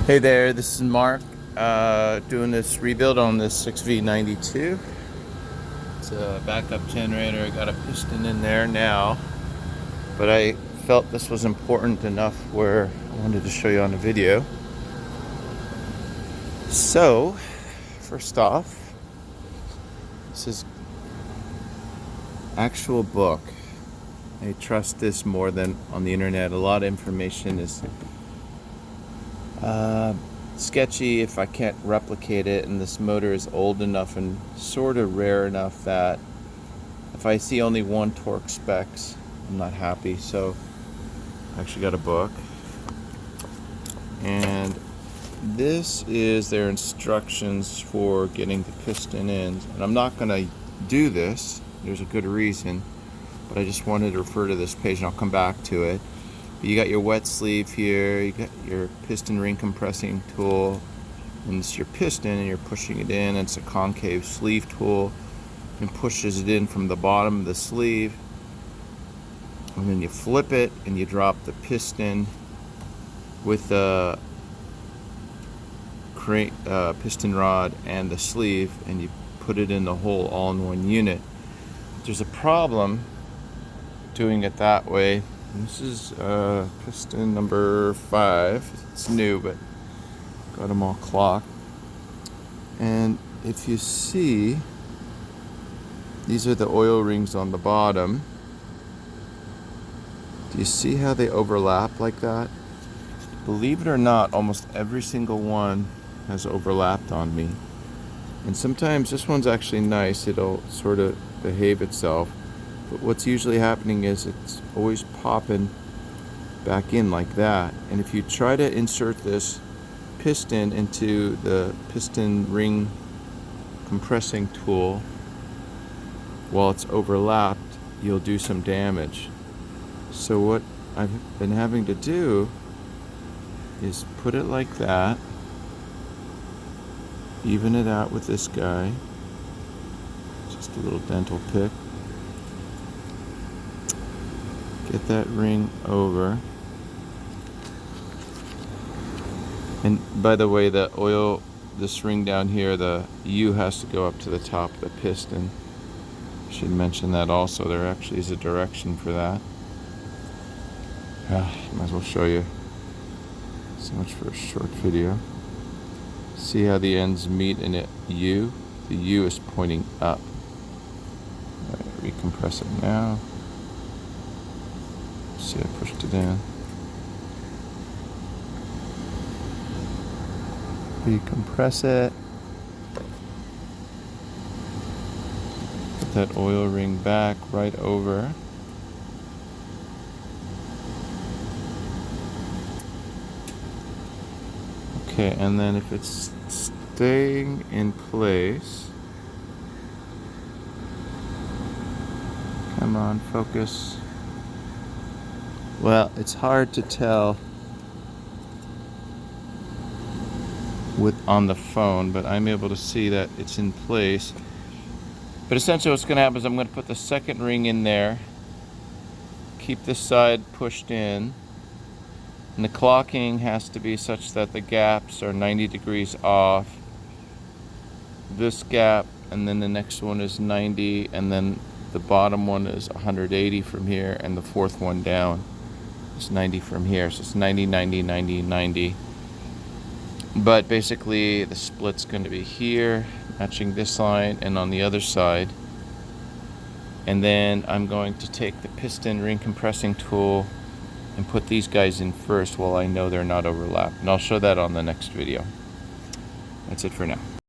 Hey there, this is Mark doing this rebuild on this 6V-92. It's a backup generator. I got a piston in there now, but I felt this was important enough where I wanted to show you on a video. So, first off, this is actual book. I trust this more than on the internet. A lot of information is sketchy if I can't replicate it, and this motor is old enough and sort of rare enough that if I see only one torque specs, I'm not happy. So I actually got a book, and this is their instructions for getting the piston in. And I'm not going to do this, there's a good reason, but I just wanted to refer to this page and I'll come back to it. You got your wet sleeve here, you got your piston ring compressing tool, and it's your piston and you're pushing it in. It's a concave sleeve tool and pushes it in from the bottom of the sleeve, and then you flip it and you drop the piston with the piston rod and the sleeve, and you put it in the hole all in one unit. There's a problem doing it that way. This is piston number 5. It's new, but got them all clocked. And if you see, these are the oil rings on the bottom. Do you see how they overlap like that? Believe it or not, almost every single one has overlapped on me. And sometimes this one's actually nice. It'll sort of behave itself. But what's usually happening is it's always popping back in like that. And if you try to insert this piston into the piston ring compressing tool while it's overlapped, you'll do some damage. So what I've been having to do is put it like that, even it out with this guy, just a little dental pick. Get that ring over. And by the way, the oil, this ring down here, the U has to go up to the top of the piston. I should mention that also. There actually is a direction for that. Might as well show you. So much for a short video. See how the ends meet in a U? The U is pointing up. Recompress it now. See, I pushed it in. Recompress it. Put that oil ring back right over. Okay, and then if it's staying in place, come on, focus. Well, it's hard to tell on the phone, but I'm able to see that it's in place. But essentially what's going to happen is I'm going to put the second ring in there, keep this side pushed in, and the clocking has to be such that the gaps are 90 degrees off. This gap, and then the next one is 90, and then the bottom one is 180 from here, and the fourth one down is 90 from here. So it's 90, 90, 90, 90. But basically the split's going to be here, matching this line, and on the other side. And then I'm going to take the piston ring compressing tool and put these guys in first while I know they're not overlapped. And I'll show that on the next video. That's it for now.